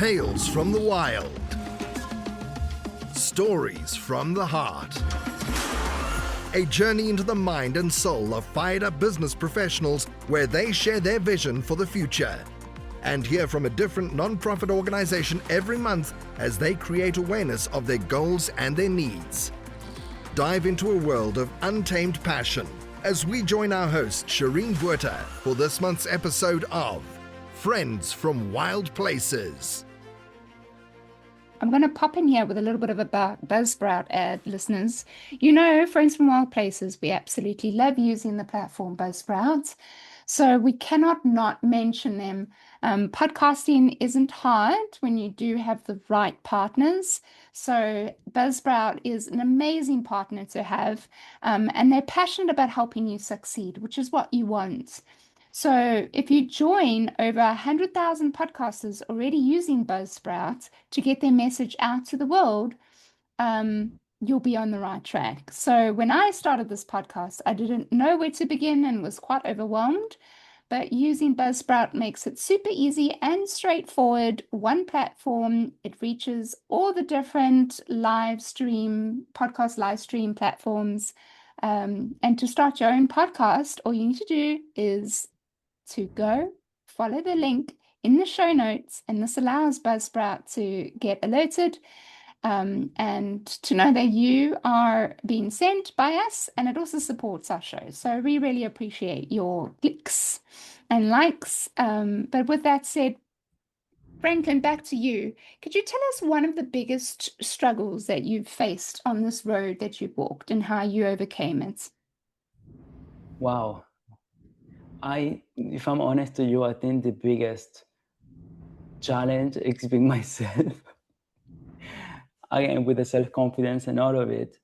Tales from the wild. Stories from the heart. A journey into the mind and soul of fired-up business professionals where they share their vision for the future. And hear from a different non-profit organization every month as they create awareness of their goals and their needs. Dive into a world of untamed passion as we join our host, Shireen Buerta, for this month's episode of Friends from Wild Places. I'm going to pop in here with a little bit of a Buzzsprout ad, listeners. You know, Friends from Wild Places, we absolutely love using the platform Buzzsprout. So we cannot not mention them. Podcasting isn't hard when you do have the right partners. So Buzzsprout is an amazing partner to have, and they're passionate about helping you succeed, which is what you want. So if you join over 100,000 podcasters already using Buzzsprout to get their message out to the world, you'll be on the right track. So when I started this podcast, I didn't know where to begin and was quite overwhelmed. But using Buzzsprout makes it super easy and straightforward. One platform, it reaches all the different podcast live stream platforms. And to start your own podcast, all you need to do is to go follow the link in the show notes, and this allows Buzzsprout to get alerted and to know that you are being sent by us, and it also supports our show. So we really appreciate your clicks and likes. But with that said, Franklin, back to you. Could you tell us one of the biggest struggles that you've faced on this road that you've walked and how you overcame it? Wow. If I'm honest to you, I think the biggest challenge is being myself. Again, with the self-confidence and all of it,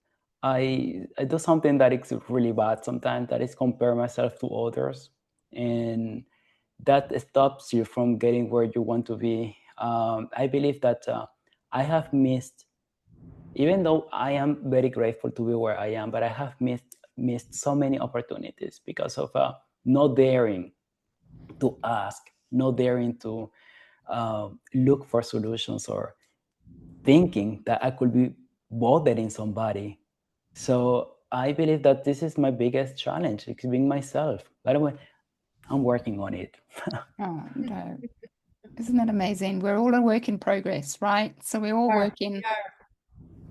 I do something that is really bad sometimes, that is compare myself to others. And that stops you from getting where you want to be. I believe that I have missed, even though I am very grateful to be where I am, but I have missed so many opportunities because of not daring to ask, not daring to look for solutions, or thinking that I could be bothering somebody. So I believe that this is my biggest challenge, it's being myself. By the way, I'm working on it. Oh, no. Isn't that amazing? We're all a work in progress, right? So we're all working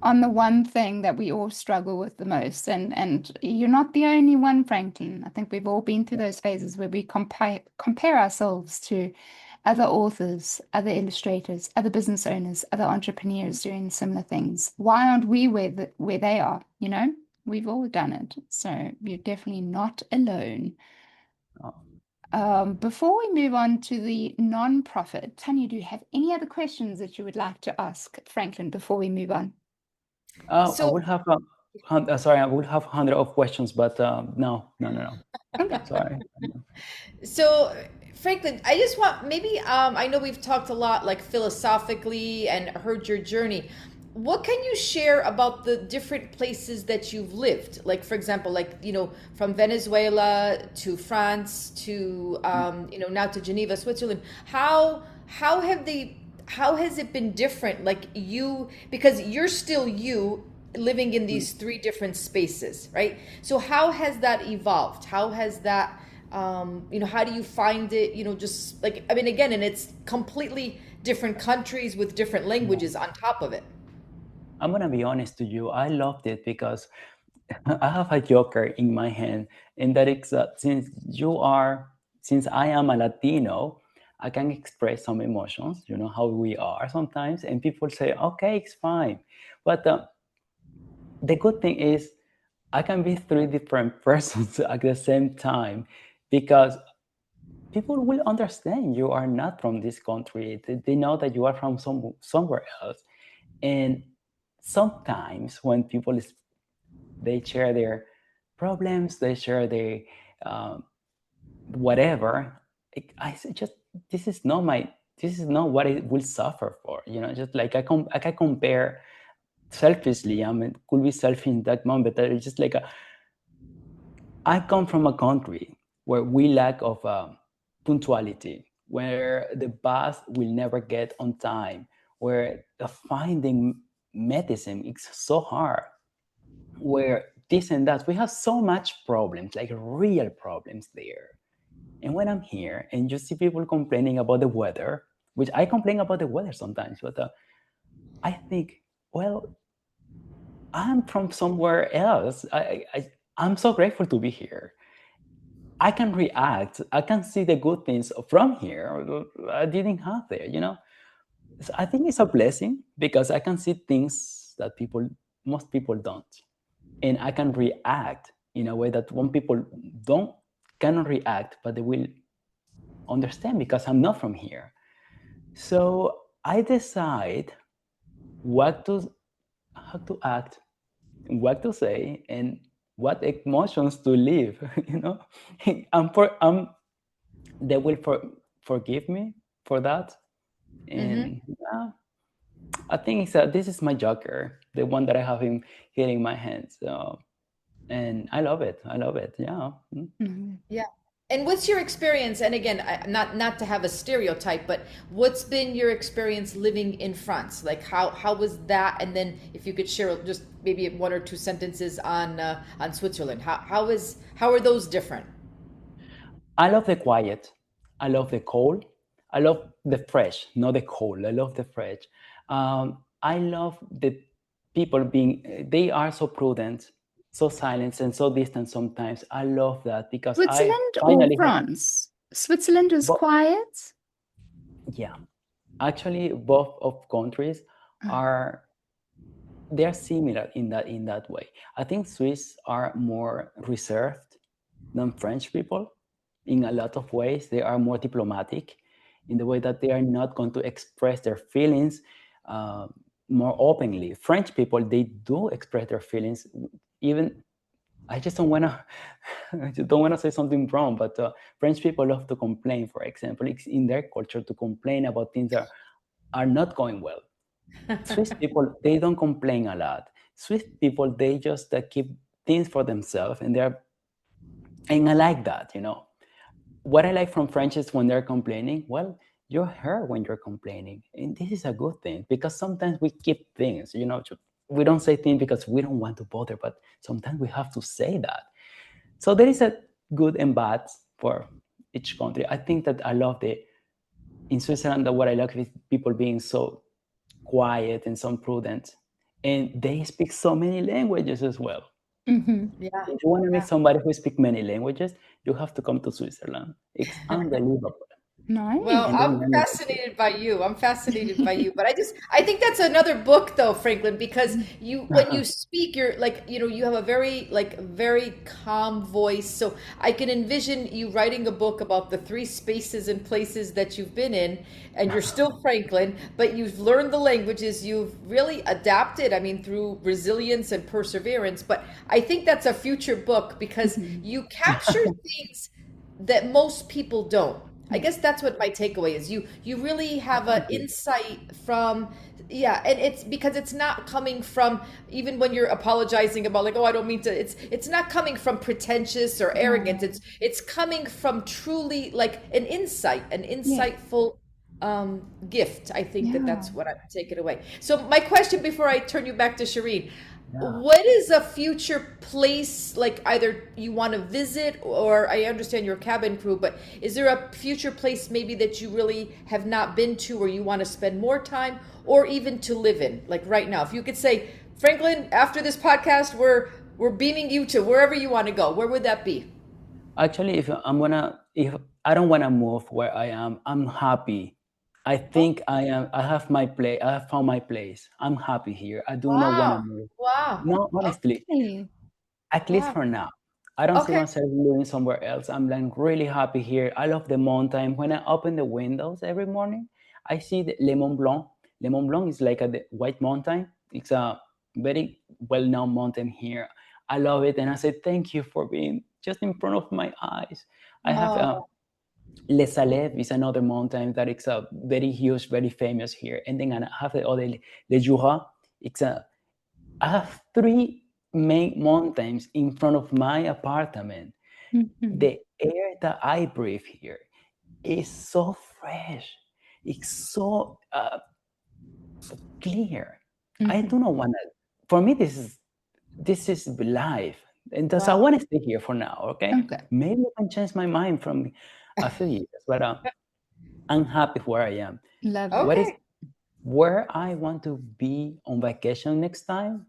on the one thing that we all struggle with the most. And you're not the only one, Franklin. I think we've all been through those phases where we compare ourselves to other authors, other illustrators, other business owners, other entrepreneurs doing similar things. Why aren't we where they are? You know, we've all done it. So you're definitely not alone. Before we move on to the non-profit, Tanya, do you have any other questions that you would like to ask Franklin before we move on? I would have I would have 100 of questions, but no. Sorry. So Franklin, I just want maybe I know we've talked a lot like philosophically and heard your journey. What can you share about the different places that you've lived? Like, for example, like, you know, from Venezuela to France to you know, now to Geneva, Switzerland. How has it been different? Like you, because you're still you living in these three different spaces, right? So how has that evolved? How has that, you know, how do you find it, you know, just like, I mean, again, and it's completely different countries with different languages on top of it. I'm going to be honest to you. I loved it because I have a joker in my hand, and that is since I am a Latino, I can express some emotions, you know, how we are sometimes. And people say, okay, it's fine. But the good thing is I can be three different persons at the same time, because people will understand you are not from this country. They know that you are from somewhere else. And sometimes when people, they share their problems, they share their whatever, I just, this is not what it will suffer for, you know. Just like I can compare selfishly, I mean, could be selfish in that moment, but it's just like I come from a country where we lack of punctuality. where the bus will never get on time, where finding medicine is so hard, where this and that. We have so much problems, like real problems there. And when I'm here and you see people complaining about the weather, which I complain about the weather sometimes, but I think, well, I'm from somewhere else. I'm so grateful to be here. I can react. I can see the good things from here I didn't have there, you know? So I think it's a blessing because I can see things that most people don't. And I can react in a way that one people cannot react, but they will understand because I'm not from here. So I decide how to act, what to say, and what emotions to live. You know, they will forgive me for that, and I think this is my joker, the one that I have him hitting my hands. And I love it. I love it. Yeah. Yeah. And what's your experience? And again, not to have a stereotype, but what's been your experience living in France? Like how was that? And then if you could share just maybe one or two sentences on Switzerland, how are those different? I love the quiet. I love the cold. I love the fresh, not the cold. I love the fresh. I love the people they are so prudent, so silent, and so distant sometimes. I love that because Switzerland I or finally France? Switzerland is quiet? Yeah. Actually, both of countries they're similar in that way. I think Swiss are more reserved than French people in a lot of ways. They are more diplomatic in the way that they are not going to express their feelings more openly. French people, they do express their feelings. Even I just don't want to say something wrong, but French people love to complain. For example, it's in their culture to complain about things that are not going well. Swiss people, they don't complain a lot. Swiss people, they just keep things for themselves, and I like that, you know. What I like from French is when they're complaining, well, you're heard when you're complaining, and this is a good thing because sometimes we keep things, you know. We don't say things because we don't want to bother, but sometimes we have to say that. So there is a good and bad for each country. I think that I love in Switzerland, that what I like is people being so quiet and so prudent, and they speak so many languages as well. Yeah. If you want to meet somebody who speaks many languages, you have to come to Switzerland. It's unbelievable. Nice. Well, I'm fascinated by you. I'm fascinated by you. But I think that's another book though, Franklin, because when you speak, you're like, you have a very calm voice. So I can envision you writing a book about the three spaces and places that you've been in, and you're still Franklin, but you've learned the languages, you've really adapted, I mean, through resilience and perseverance. But I think that's a future book because you capture things that most people don't. I guess that's what my takeaway is. You really have an insight from, yeah, and it's because it's not coming from, even when you're apologizing about like, oh, I don't mean to, it's not coming from pretentious or arrogant. It's coming from truly like an insight, an insightful gift. I think that's what I'm taking away. So my question before I turn you back to Shireen, what is a future place, like either you want to visit, or I understand you're a cabin crew, but is there a future place maybe that you really have not been to or you want to spend more time, or even to live in, like right now? If you could say, Franklin, after this podcast, we're beaming you to wherever you want to go, where would that be? Actually, if I don't want to move where I am, I'm happy. I think I have my place. I have found my place. I'm happy here. I do not want to move. Wow. No, honestly, at least for now. I don't see myself living somewhere else. I'm like really happy here. I love the mountain. When I open the windows every morning, I see the Le Mont Blanc. Le Mont Blanc is like a white mountain. It's a very well-known mountain here. I love it, and I say thank you for being just in front of my eyes. I have Les Salèves is another mountain that is very huge, very famous here. And then I have the other, Le Jura. I have three main mountains in front of my apartment. The air that I breathe here, is so fresh. It's so clear. I do not want to. For me, this is life, and thus I Wow. want to stay here for now. Okay, Okay. maybe I can change my mind from a few years, but I'm happy where I am. Lovely. What is Okay. where I want to be on vacation next time?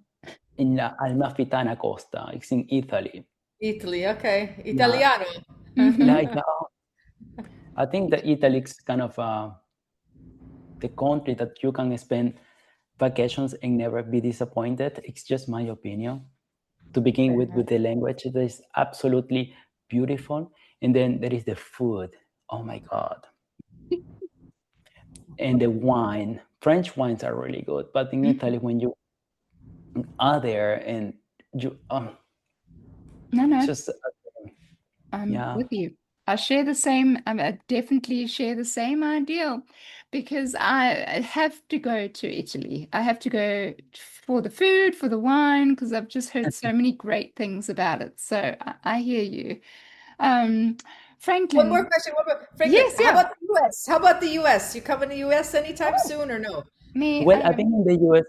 In La Amalfitana Costa. It's in Italy. Italy. Okay. Yeah, Italiano. like I think that Italy is kind of the country that you can spend vacations and never be disappointed. It's just my opinion. To begin with the language, it is absolutely beautiful, and then there is the food. Oh my God! And the wine. French wines are really good, but in Italy, when you are there and you No, just I'm yeah. with you. I share the same, I definitely share the same ideal because I have to go to Italy. I have to go for the food, for the wine, because I've just heard so many great things about it. So I hear you. Um, One more Franklin, question. One more. Franklin, yes, how yeah. about the U.S.? How about the U.S.? You coming to the U.S. anytime Oh, soon or no? me, Well, I've been in the US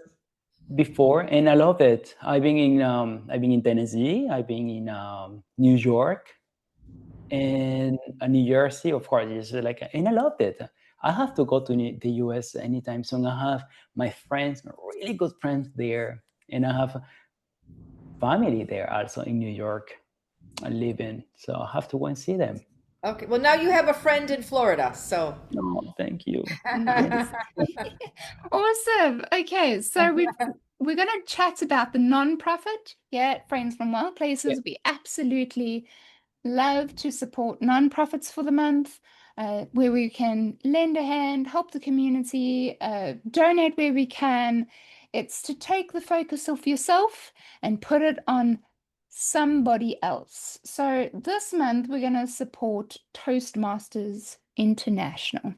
before, and I love it. I've been in Tennessee, I've been in New York, and New Jersey, of course. It's like, and I loved it. I have to go to the US anytime soon. I have my friends, my really good friends there, and I have family there also in New York. I live in, so I have to go and see them. Okay. Well, now you have a friend in Florida, so. No, thank you. nice. Awesome. Okay, so we're going to chat about the non-profit here at Friends from Wild Yeah. Places. We absolutely love to support nonprofits for the month, where we can lend a hand, help the community, donate where we can. It's to take the focus off yourself and put it on somebody else. So this month, we're going to support Toastmasters International.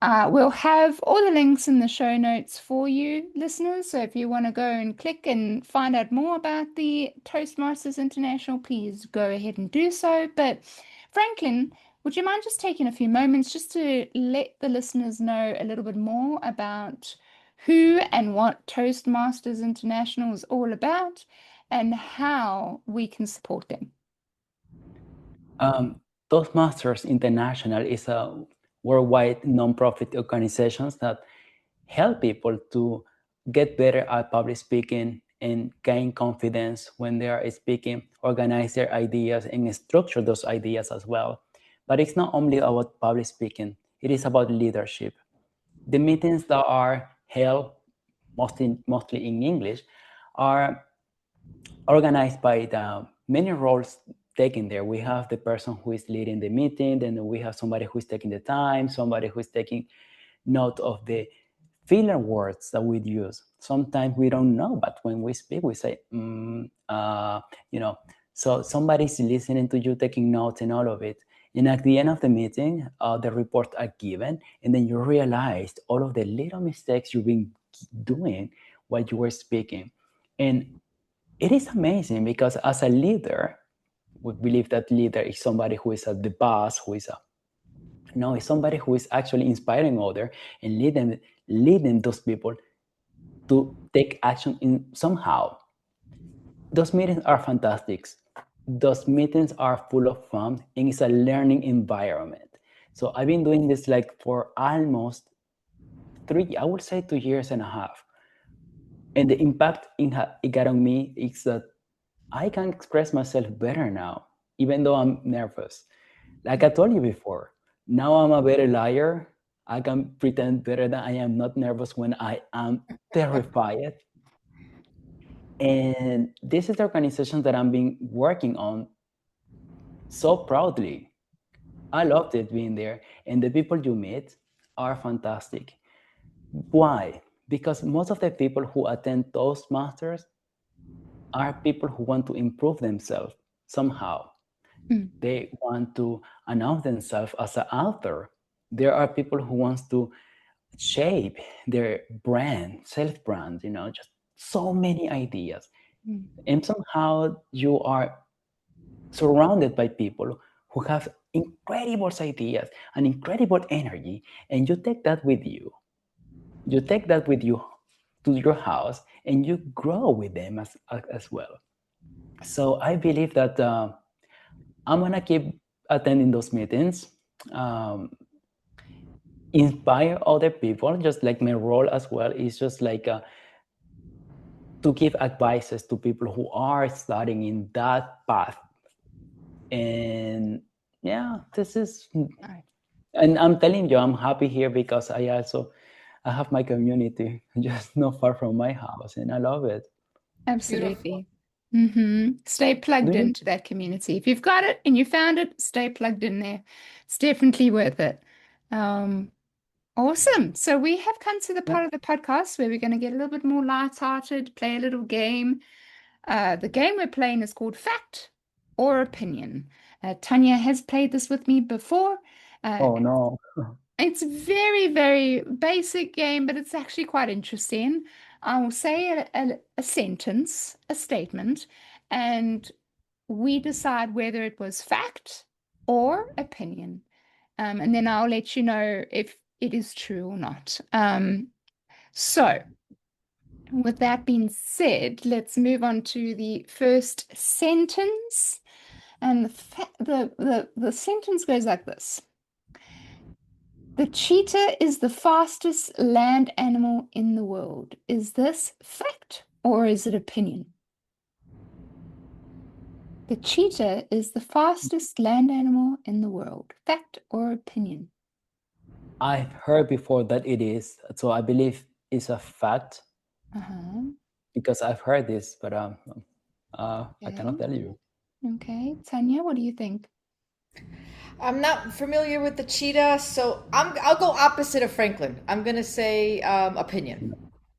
We'll have all the links in the show notes for you, listeners. So if you want to go and click and find out more about the Toastmasters International, please go ahead and do so. But Franklin, would you mind just taking a few moments just to let the listeners know a little bit more about who and what Toastmasters International is all about and how we can support them? Toastmasters International is a worldwide nonprofit organization that help people to get better at public speaking and gain confidence when they are speaking, organize their ideas, and structure those ideas as well. But it's not only about public speaking, it is about leadership. The meetings that are held mostly in English are organized by the many roles taken there. We have the person who is leading the meeting, then we have somebody who is taking the time, somebody who is taking note of the filler words that we use. Sometimes we don't know, but when we speak, we say, you know. So somebody's listening to you, taking notes and all of it. And at the end of the meeting, the reports are given, and then you realize all of the little mistakes you've been doing while you were speaking. And it is amazing because as a leader, we believe that leader is somebody who is the boss, who is a no, it's somebody who is actually inspiring others and leading those people to take action in somehow. Those meetings are fantastic. Those meetings are full of fun and it's a learning environment. So I've been doing this like for almost I would say 2 years and a half. And the impact it got on me is that I can express myself better now, even though I'm nervous. Like I told you before, now I'm a better liar. I can pretend better that I am not nervous when I am terrified. And this is the organization that I've been working on so proudly. I loved it being there. And the people you meet are fantastic. Why? Because most of the people who attend Toastmasters are people who want to improve themselves somehow. They want to announce themselves as an author. There are people who wants to shape their brand, self-brand, just so many ideas. And somehow you are surrounded by people who have incredible ideas and incredible energy, and you take that with you. You take that with you to your house, and you grow with them as well. So I believe that I'm gonna keep attending those meetings, um, inspire other people. Just like my role as well is just like to give advices to people who are starting in that path. And yeah, this is, Right. and I'm telling you, I'm happy here because I have my community just not far from my house, and I love it. Absolutely. Stay Do plugged you? into that community. If you've got it and you found it, stay plugged in there. It's definitely worth it. Um, awesome. So we have come to the Yeah. part of the podcast where we're going to get a little bit more lighthearted, play a little game. The game we're playing is called Fact or Opinion. Tanya has played this with me before. Oh no. It's very, very basic game, but it's actually quite interesting. I will say a sentence, a statement, and we decide whether it was fact or opinion. And then I'll let you know if it is true or not. So, with that being said, let's move on to the first sentence. And the sentence goes like this. The cheetah is the fastest land animal in the world. Is this fact or is it opinion? The cheetah is the fastest land animal in the world. Fact or opinion? I've heard before that it is, so I believe it's a fact Uh-huh. because I've heard this, but I Okay. cannot tell you. Okay. Tanya, what do you think? I'm not familiar with the cheetah, so I'll go opposite of Franklin. I'm gonna say opinion.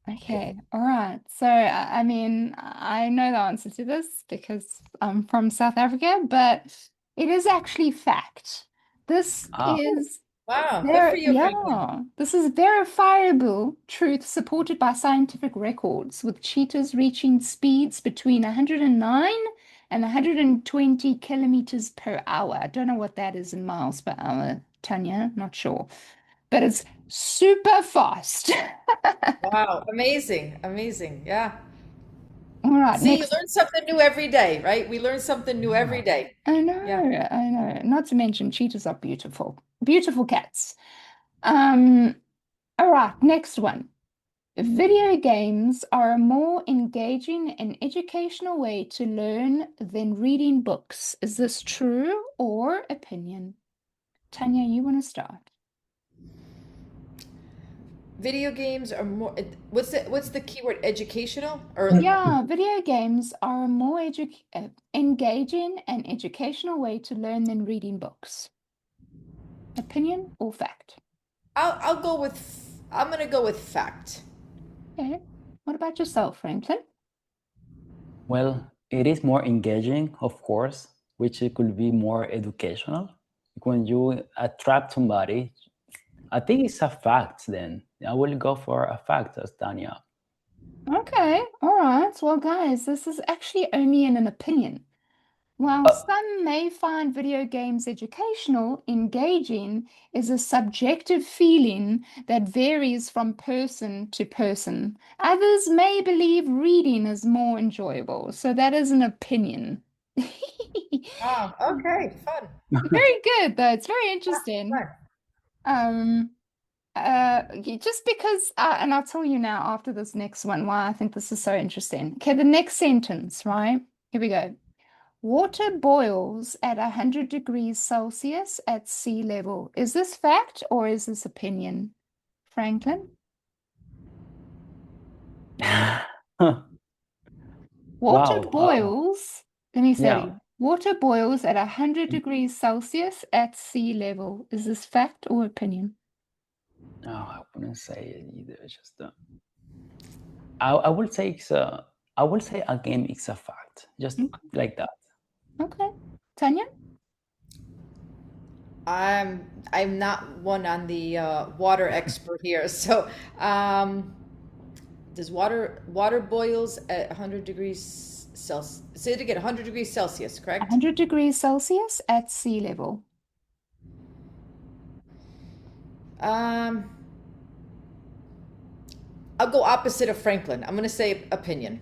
Okay. All right. So, I mean, I know the answer to this because I'm from South Africa, but it is actually fact. This Ah, is Wow, good for you, Franklin. This is verifiable truth supported by scientific records, with cheetahs reaching speeds between 109 and 120 kilometers per hour. I don't know what that is in miles per hour, Tanya, not sure, but it's super fast. Wow, amazing, amazing. Yeah. All right, See, you next. learn something new every day, right? We learn something new every yeah. day. I Yeah. know, I know. Not to mention, cheetahs are beautiful, beautiful cats. Um, all right, next one. Video games are a more engaging and educational way to learn than reading books. Is this true or opinion? Tanya, you want to start? Video games are more, what's the keyword? Educational or Yeah, video games are a more engaging and educational way to learn than reading books. Opinion or fact? I'll go with I'm gonna go with fact. Okay. What about yourself, Franklin? Well, it is more engaging, of course, which it could be more educational. When you attract somebody, I think it's a fact then. I will go for a fact as Tanya. Okay, all right. Well, guys, this is actually only in an opinion. While Uh, some may find video games educational, engaging is a subjective feeling that varies from person to person. Others may believe reading is more enjoyable, so that is an opinion. Ah, okay, fun. Very good, though. It's very Yeah, interesting. fun. Um, just because, and I'll tell you now after this next one why I think this is so interesting. Okay, the next sentence, right? Here we go. Water boils at 100 degrees Celsius at sea level. Is this fact or is this opinion? Franklin? Water Wow. boils, let me say it Yeah. again. Water boils at 100 degrees Celsius at sea level. Is this fact or opinion? No, I wouldn't say it either. It's just I would say it's a. I will say again, it's a fact, just Okay. like that. Okay. Tanya? I'm not one on the water expert here. So, does water boils at 100 degrees Celsius. Say it again, 100 degrees Celsius, correct? 100 degrees Celsius at sea level. Um, I'll go opposite of Franklin. I'm going to say opinion.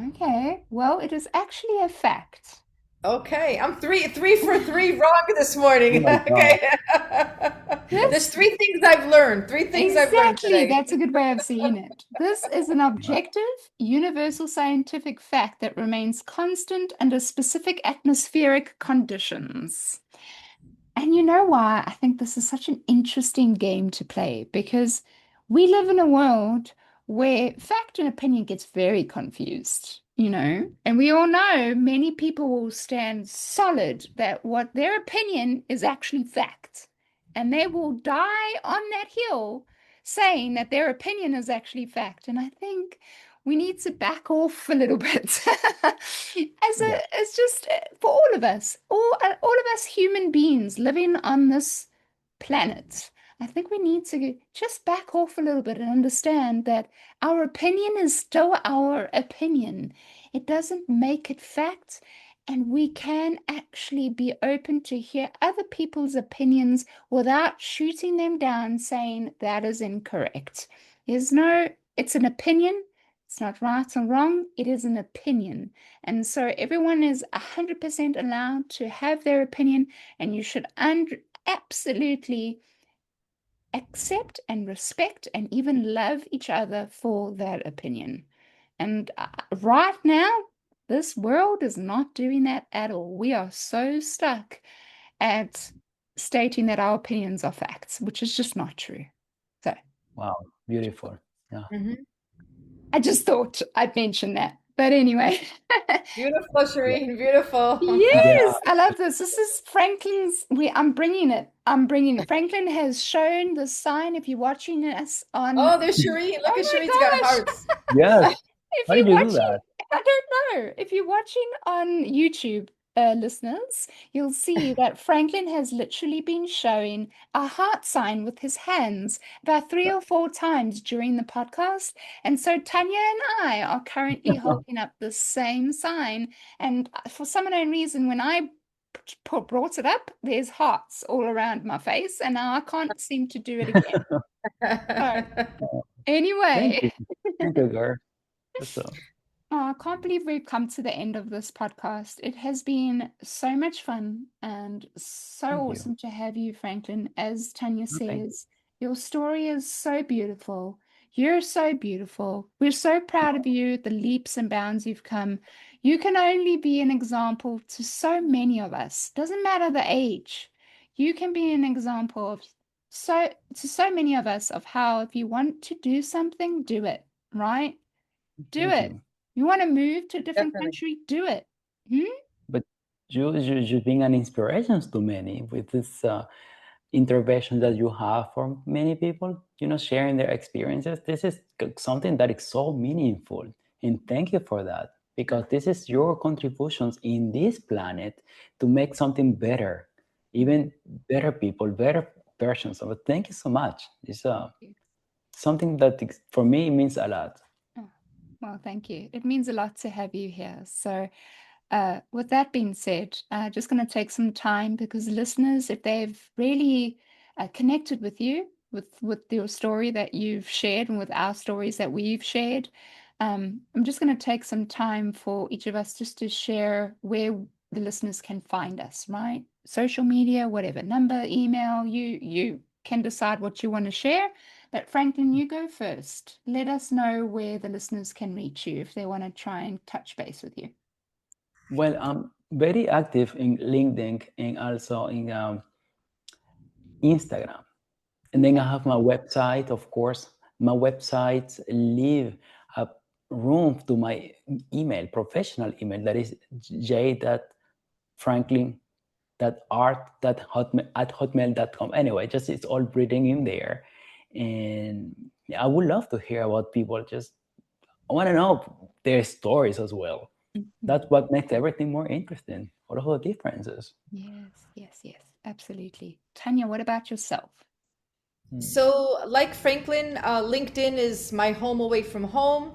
Okay, well, it is actually a fact. Okay, I'm three for three wrong this morning. Oh my God. Okay. There's three things I've learned. Three things I've learned Exactly, today. that's a good way of seeing it. This is an objective, universal scientific fact that remains constant under specific atmospheric conditions. And you know why I think this is such an interesting game to play? Because we live in a world where fact and opinion gets very confused, and we all know many people will stand solid that what their opinion is actually fact. And they will die on that hill saying that their opinion is actually fact. And I think we need to back off a little bit as just for all of us, all of us human beings living on this planet. I think we need to just back off a little bit and understand that our opinion is still our opinion. It doesn't make it fact, and we can actually be open to hear other people's opinions without shooting them down saying that is incorrect. It's an opinion. It's not right or wrong. It is an opinion. And so everyone is 100% allowed to have their opinion, and you should absolutely accept and respect and even love each other for that opinion. And right now, this world is not doing that at all. We are so stuck at stating that our opinions are facts, which is just not true. So, Wow, beautiful. Yeah. Mhm. I just thought I'd mention that. But anyway. Beautiful, Shireen. Beautiful. Yes, I love this. This is Franklin's. I'm bringing it. Franklin has shown the sign. If you're watching us on, Oh, there's Shireen. Look Oh at my Shireen's got gosh. hearts. Yes. if How you're did you do watching, that? I don't know. If you're watching on YouTube, listeners, you'll see that Franklin has literally been showing a heart sign with his hands about 3 or 4 times during the podcast. And so Tanya and I are currently holding up the same sign. And for some unknown reason, when I brought it up, there's hearts all around my face, and now I can't seem to do it again. So, anyway. Thank you. Thank you, girl. So, Oh, I can't believe we've come to the end of this podcast. It has been so much fun and so thank you. awesome to have you, Franklin. As Tanya Okay. says, your story is so beautiful. You're so beautiful. We're so proud of you, the leaps and bounds you've come. You can only be an example to so many of us. Doesn't matter the age. You can be an example of so many of us of how if you want to do something, do it, right? Do Thank it. you. You want to move to a different Definitely. country? Do it. Hmm? But you've been an inspiration to many with this intervention that you have for many people, sharing their experiences. This is something that is so meaningful. And thank you for that, because this is your contributions in this planet to make something better, even better people, better versions of it. Thank you so much. It's something that for me means a lot. Oh, well, thank you. It means a lot to have you here. So, with that being said, just going to take some time because listeners, if they've really connected with you, with your story that you've shared and with our stories that we've shared, I'm just going to take some time for each of us just to share where the listeners can find us, right? Social media, whatever, number, email, you can decide what you want to share. But Franklin, you go first. Let us know where the listeners can reach you if they want to try and touch base with you. Well, I'm very active in LinkedIn and also in Instagram. And then I have my website, of course. My websites leave a room to my email, professional email, that is j.franklin.art.hotmail.com. Anyway, just it's all written in there. And I would love to hear about people. I want to know their stories as well. That's what makes everything more interesting. What are the differences? Yes, absolutely. Tanya, what about yourself? So, like Franklin, LinkedIn is my home away from home.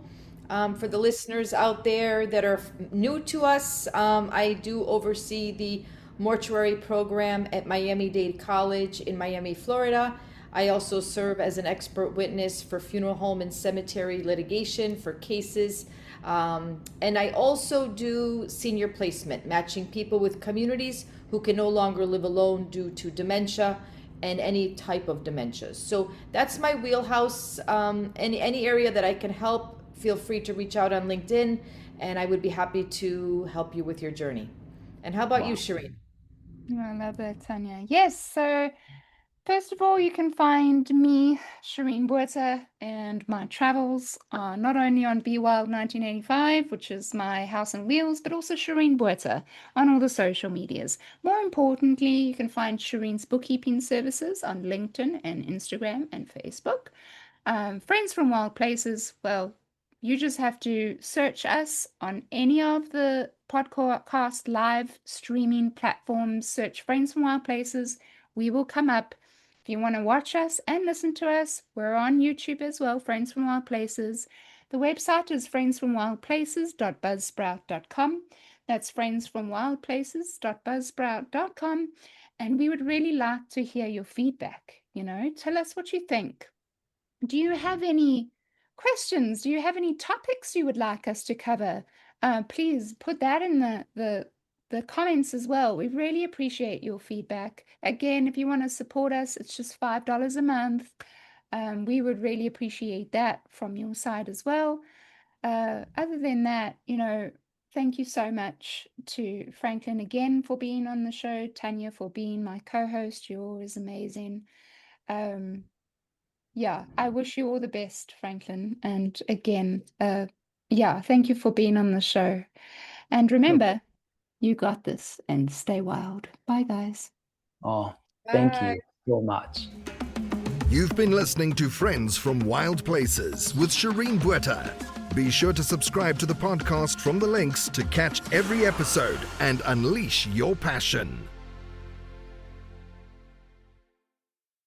For the listeners out there that are new to us, I do oversee the mortuary program at Miami-Dade College in Miami, Florida. I also serve as an expert witness for funeral home and cemetery litigation for cases. And I also do senior placement, matching people with communities who can no longer live alone due to dementia and any type of dementias. So that's my wheelhouse. Any area that I can help, feel free to reach out on LinkedIn, and I would be happy to help you with your journey. And how about you, Shireen? I love that, Tanya. Yes, so first of all, you can find me, Shireen Buerta, and my travels are not only on Be Wild 1985, which is my house on wheels, but also Shireen Buerta on all the social medias. More importantly, you can find Shireen's bookkeeping services on LinkedIn and Instagram and Facebook. Friends from Wild Places, well, you just have to search us on any of the podcast live streaming platforms, search Friends from Wild Places. We will come up. If you want to watch us and listen to us, we're on YouTube as well, Friends from Wild Places. The website is friendsfromwildplaces.buzzsprout.com. That's friendsfromwildplaces.buzzsprout.com. And we would really like to hear your feedback. Tell us what you think. Do you have any questions? Do you have any topics you would like us to cover? Please put that in the comments as well. We really appreciate your feedback. Again, if you want to support us, it's just $5 a month. We would really appreciate that from your side as well. Other than that, thank you so much to Franklin again for being on the show, Tanya for being my co-host. You're always amazing. Yeah, I wish you all the best, Franklin. And again, thank you for being on the show. And remember, you got this, and stay wild. Bye, guys. Oh, thank you so much. You've been listening to Friends from Wild Places with Shireen Buerta. Be sure to subscribe to the podcast from the links to catch every episode and unleash your passion.